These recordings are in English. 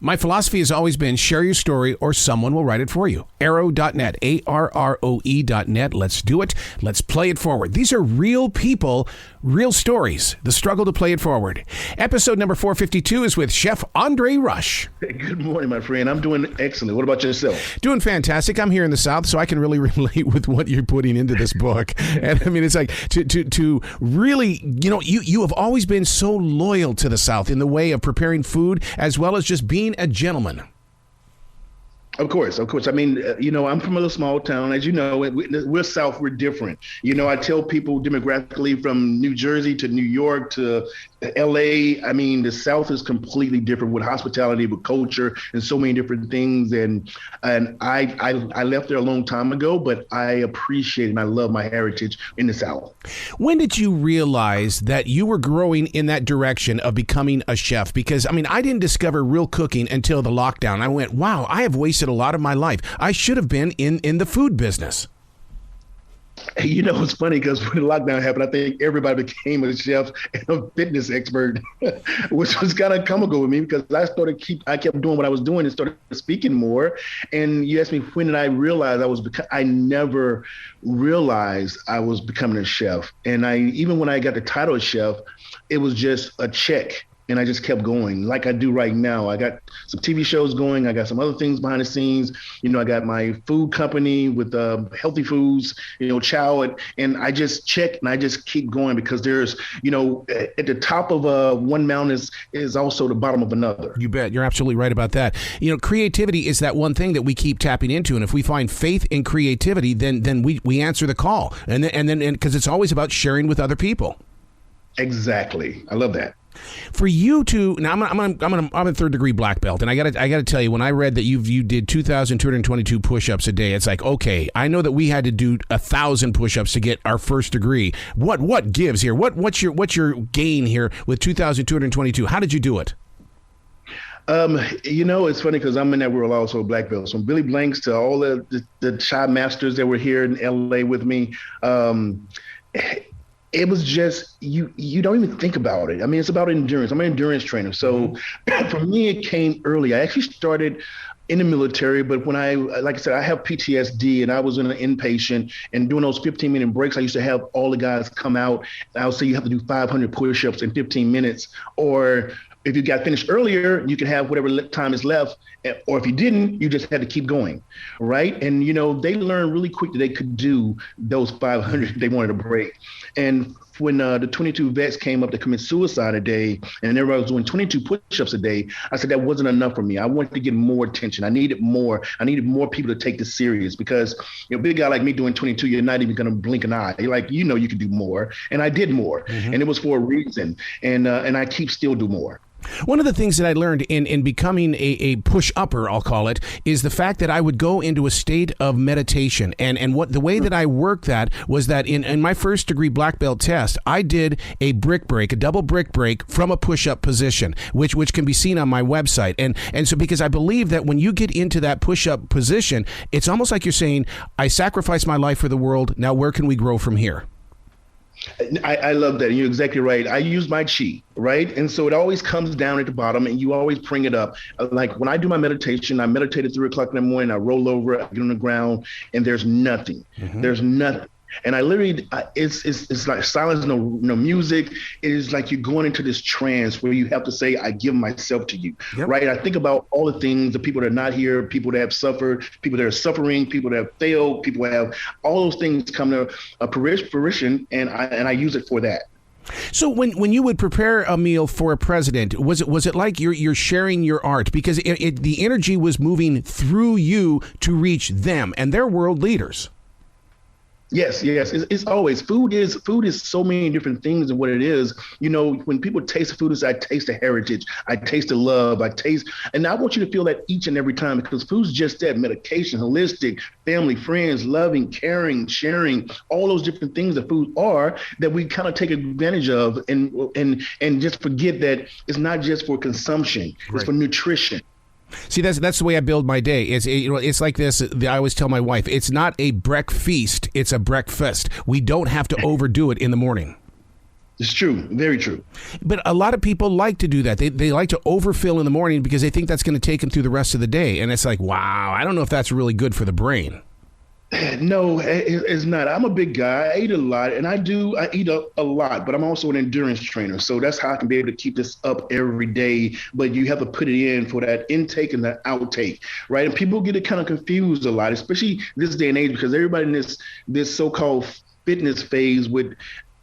My philosophy has always been share your story or someone will write it for you. Arrow.net, ARROE.net. Let's do it. Let's play it forward. These are real people, real stories. The struggle to play it forward. Episode number 452 is with Chef Andre Rush. Good morning, my friend. I'm doing excellent. What about yourself? Doing fantastic. I'm here in the South, so I can really relate with what you're putting into this book. And I mean, it's like to really, you have always been so loyal to the South in the way of preparing food as well as just being a gentleman. Of course. I mean, I'm from a little small town. As you know, we're South, we're different. I tell people demographically from New Jersey to New York to LA, I mean, the South is completely different with hospitality, with culture, and so many different things. And I left there a long time ago, but I appreciate and I love my heritage in the South. When did you realize that you were growing in that direction of becoming a chef? Because, I mean, I didn't discover real cooking until the lockdown. I went, wow, I have wasted a lot of my life. I should have been in the food business. It's funny because when the lockdown happened, I think everybody became a chef and a fitness expert, which was kind of comical with me because I kept doing what I was doing and started speaking more. And you asked me, when did I realize I never realized I was becoming a chef. And even when I got the title of chef, it was just a check. And I just kept going like I do right now. I got some TV shows going. I got some other things behind the scenes. I got my food company with healthy foods, chow. And I just check and I just keep going because there's, at the top of one mountain is also the bottom of another. You bet. You're absolutely right about that. Creativity is that one thing that we keep tapping into. And if we find faith in creativity, then we answer the call. And then because it's always about sharing with other people. Exactly. I love that. For you to now, I'm a third degree black belt, and I gotta tell you, when I read that you did 2,222 push-ups a day, it's like, okay, I know that we had to do 1,000 push-ups to get our first degree. What gives here? What's your gain here with 2,222? How did you do it? It's funny because I'm in that world also, black belts. From Billy Blanks to all the chai masters that were here in LA with me. It was just, you don't even think about it. I mean, it's about endurance. I'm an endurance trainer. So for me, it came early. I actually started in the military, but when like I said, I have PTSD and I was in an inpatient and doing those 15-minute breaks, I used to have all the guys come out. I would say you have to do 500 push-ups in 15 minutes. Or if you got finished earlier, you can have whatever time is left. Or if you didn't, you just had to keep going, right? And, they learned really quick that they could do those 500 if they wanted a break. And when the 22 vets came up to commit suicide a day and everybody was doing 22 push-ups a day, I said that wasn't enough for me. I wanted to get more attention. I needed more. I needed more people to take this serious because a big guy like me doing 22, you're not even going to blink an eye. You're like, you can do more. And I did more. Mm-hmm. And it was for a reason. And I keep still do more. One of the things that I learned in becoming a push-upper, I'll call it, is the fact that I would go into a state of meditation. And what the way that I worked that was that in my first degree black belt test, I did a brick break, a double brick break from a push-up position, which can be seen on my website. And so because I believe that when you get into that push-up position, it's almost like you're saying, I sacrificed my life for the world. Now where can we grow from here? I love that. And you're exactly right. I use my chi, right? And so it always comes down at the bottom and you always bring it up. Like when I do my meditation, I meditate at 3 o'clock in the morning, I roll over, I get on the ground and there's nothing. Mm-hmm. There's nothing. And I literally, it's like silence, no music. It is like you're going into this trance where you have to say, I give myself to you, yep. Right? I think about all the things, the people that are not here, people that have suffered, people that are suffering, people that have failed, people that have all those things come to fruition, and I use it for that. So when you would prepare a meal for a president, was it like you're sharing your art because the energy was moving through you to reach them, and they're world leaders? Yes. It's always food is so many different things and what it is. When people taste the food, I taste the heritage, I taste the love, and I want you to feel that each and every time because food's just that medication, holistic, family, friends, loving, caring, sharing, all those different things that food are that we kind of take advantage of and just forget that it's not just for consumption, right. It's for nutrition. See, that's the way I build my day. It's like this. I always tell my wife, it's not a breakfast, it's a breakfast. We don't have to overdo it in the morning. It's true. Very true. But a lot of people like to do that. They like to overfill in the morning because they think that's going to take them through the rest of the day. And it's like, wow, I don't know if that's really good for the brain. No, it's not. I'm a big guy. I eat a lot, and I eat a lot, but I'm also an endurance trainer. So that's how I can be able to keep this up every day. But you have to put it in for that intake and that outtake, right? And people get it kind of confused a lot, especially this day and age, because everybody in this so-called fitness phase with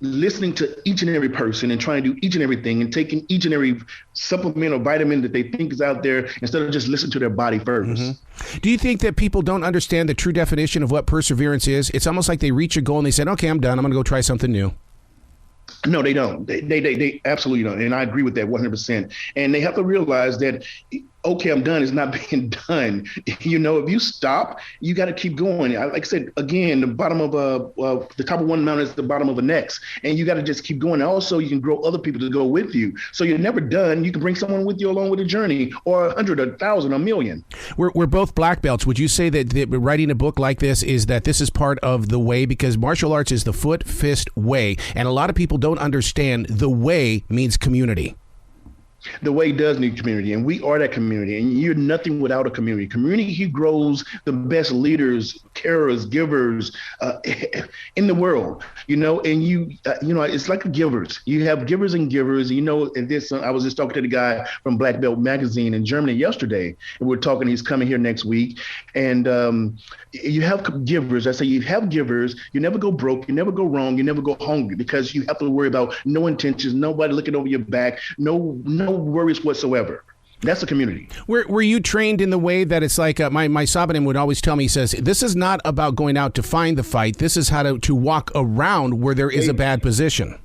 listening to each and every person and trying to do each and everything and taking each and every supplement or vitamin that they think is out there instead of just listening to their body first. Mm-hmm. Do you think that people don't understand the true definition of what perseverance is? It's almost like they reach a goal and they said, okay, I'm done. I'm going to go try something new. No, they don't. They absolutely don't. And I agree with that 100%. And they have to realize that, okay, I'm done is not being done. You know, if you stop, you got to keep going. Like I said, again, the bottom of the top of one mountain is the bottom of the next. And you got to just keep going. Also, you can grow other people to go with you. So you're never done. You can bring someone with you along with the journey, or 100, 1,000, a million. We're both black belts. Would you say that writing a book like this is part of the way? Because martial arts is the foot, fist, way. And a lot of people don't understand the way means community. The way does need community, and we are that community, and you're nothing without a community. Community grows the best leaders, carers, givers in the world, you know, and you know, it's like givers. You have givers and givers, you know, and this, I was just talking to the guy from Black Belt Magazine in Germany yesterday, and we're talking, he's coming here next week, and you have givers. I say you have givers, you never go broke, you never go wrong, you never go hungry, because you have to worry about no intentions, nobody looking over your back, no worries whatsoever. That's a community. Were you trained in the way that it's like my Sabanim would always tell me, he says, this is not about going out to find the fight. This is how to walk around where there is a bad position.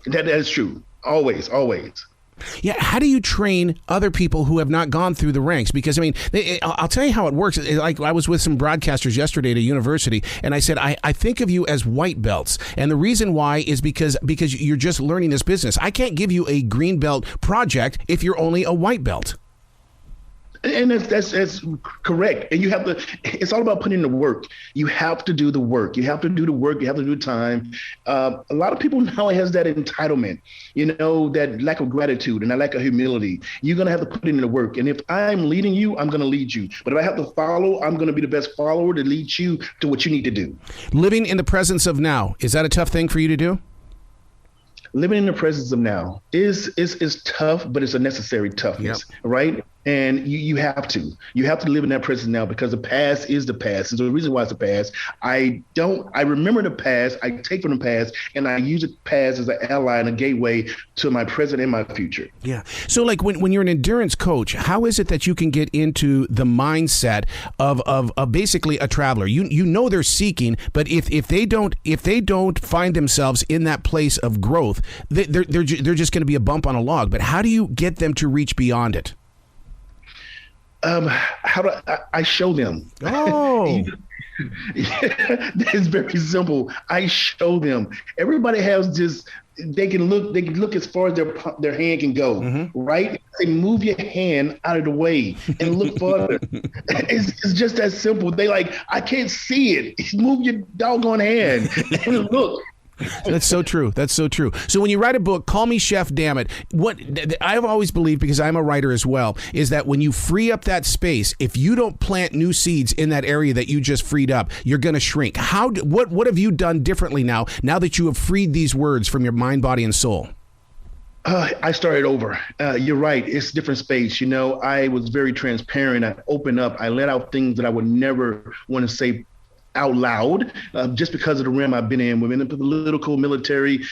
That is true. Always, always. Yeah, how do you train other people who have not gone through the ranks? Because, I mean, I'll tell you how it works. Like, I was with some broadcasters yesterday at a university, and I said, I think of you as white belts. And the reason why is because you're just learning this business. I can't give you a green belt project if you're only a white belt. And that's correct. And you have to, it's all about putting in the work. You have to do the work. You have to do the work. You have to do the time. A lot of people now has that entitlement, you know, that lack of gratitude and that lack of humility. You're going to have to put in the work. And if I'm leading you, I'm going to lead you. But if I have to follow, I'm going to be the best follower to lead you to what you need to do. Living in the presence of now, is that a tough thing for you to do? Living in the presence of now is tough, but it's a necessary toughness, right? And you have to live in that presence now, because the past is the past. And so the reason why it's the past, I remember the past, I take from the past, and I use the past as an ally and a gateway to my present and my future. Yeah. So like when you're an endurance coach, how is it that you can get into the mindset of basically a traveler? You know they're seeking, but if they don't find themselves in that place of growth, they're just going to be a bump on a log. But how do you get them to reach beyond it? I show them. Oh, it's very simple. I show them. Everybody has just, they can look as far as their hand can go, right? They move your hand out of the way and look further. It's just that simple. They like, I can't see it. Move your doggone hand and look. That's so true. That's so true. So when you write a book, Call Me Chef Dammit, what I've always believed, because I'm a writer as well, is that when you free up that space, if you don't plant new seeds in that area that you just freed up, you're going to shrink. What have you done differently now that you have freed these words from your mind, body, and soul? I started over. You're right. It's different space. You know, I was very transparent. I opened up. I let out things that I would never want to say out loud, just because of the realm I've been in within the political, military,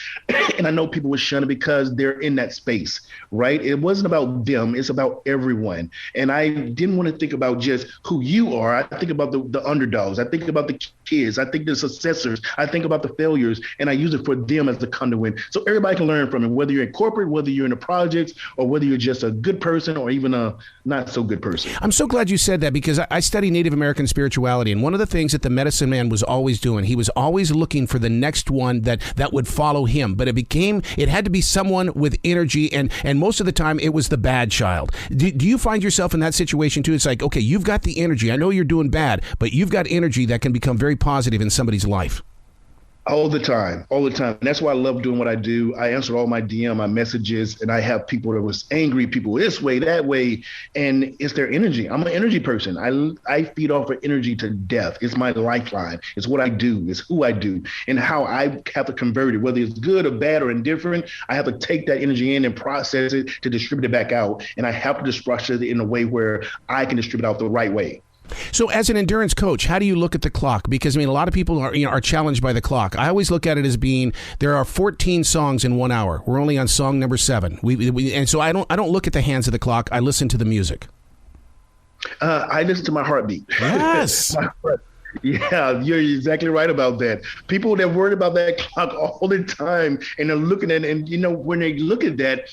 and I know people would shun it because they're in that space, right? It wasn't about them, it's about everyone. And I didn't want to think about just who you are. I think about the underdogs. I think about the kids. I think the successors. I think about the failures, and I use it for them as the conduit. So everybody can learn from it, whether you're in corporate, whether you're in the projects, or whether you're just a good person or even a not so good person. I'm so glad you said that, because I study Native American spirituality, and one of the things that the medicine man was always doing, he was always looking for the next one that would follow him. But it had to be someone with energy, and most of the time it was the bad child. Do you find yourself in that situation too? It's like, okay, you've got the energy. I know you're doing bad, but you've got energy that can become very positive in somebody's life. All the time, all the time. And that's why I love doing what I do. I answer all my DM, my messages, and I have people that was angry, people this way, that way, and it's their energy. I'm an energy person. I feed off of energy to death. It's my lifeline. It's what I do. It's who I do, and how I have to convert it, whether it's good or bad or indifferent. I have to take that energy in and process it to distribute it back out, and I have to distribute it in a way where I can distribute out the right way. So as an endurance coach, how do you look at the clock? Because, I mean, a lot of people are challenged by the clock. I always look at it as being there are 14 songs in 1 hour. We're only on song number 7. And so I don't look at the hands of the clock. I listen to the music. I listen to my heartbeat. Yes. Yeah, you're exactly right about that. People that worried about that clock all the time, and they're looking at it, and when they look at that,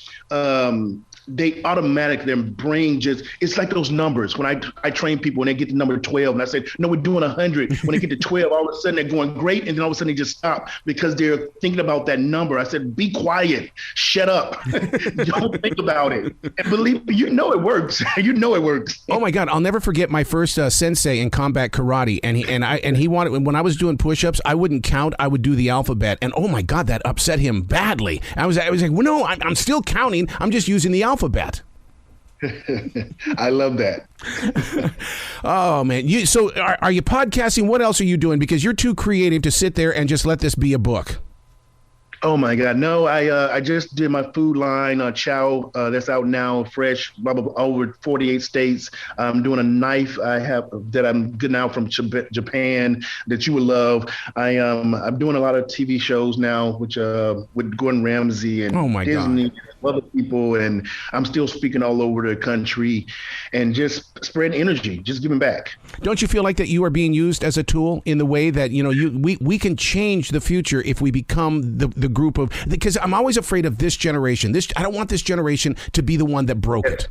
they automatically, their brain just, it's like those numbers. When I train people and they get to number 12 and I say, no, we're doing 100. When they get to 12, all of a sudden they're going great. And then all of a sudden they just stop because they're thinking about that number. I said, be quiet, shut up. Don't think about it. And believe me, it works. It works. Oh my God. I'll never forget my first sensei in combat karate. And he wanted, when I was doing push-ups, I wouldn't count. I would do the alphabet. And oh my God, that upset him badly. I was like, well, no, I'm still counting. I'm just using the alphabet. I love that. Oh man! So are you podcasting? What else are you doing? Because you're too creative to sit there and just let this be a book. Oh my God! No, I just did my food line, Chow. That's out now, fresh, blah, blah, blah, over 48 states. I'm doing a knife I have that I'm getting out from Japan that you would love. I'm doing a lot of TV shows now, which with Gordon Ramsay and Disney. God. Other people, and I'm still speaking all over the country and just spreading energy, just giving back. Don't you feel like that you are being used as a tool in the way that, we can change the future if we become the group of, because I'm always afraid of this generation. I don't want this generation to be the one that broke it.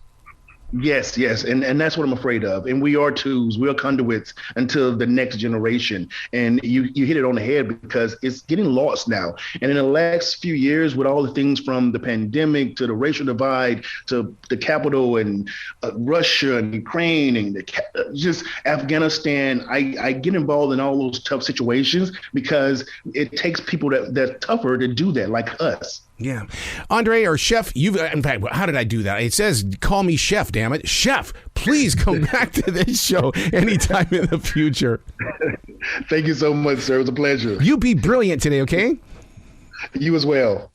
Yes. And that's what I'm afraid of. And we are tools, we are conduits until the next generation. And you hit it on the head because it's getting lost now. And in the last few years, with all the things from the pandemic to the racial divide to the capital and Russia and Ukraine and just Afghanistan, I get involved in all those tough situations because it takes people that's tougher to do that, like us. Yeah. Andre or Chef, in fact, how did I do that? It says, call me Chef, damn it. Chef, please come back to this show anytime in the future. Thank you so much, sir. It was a pleasure. You be brilliant today, okay? You as well.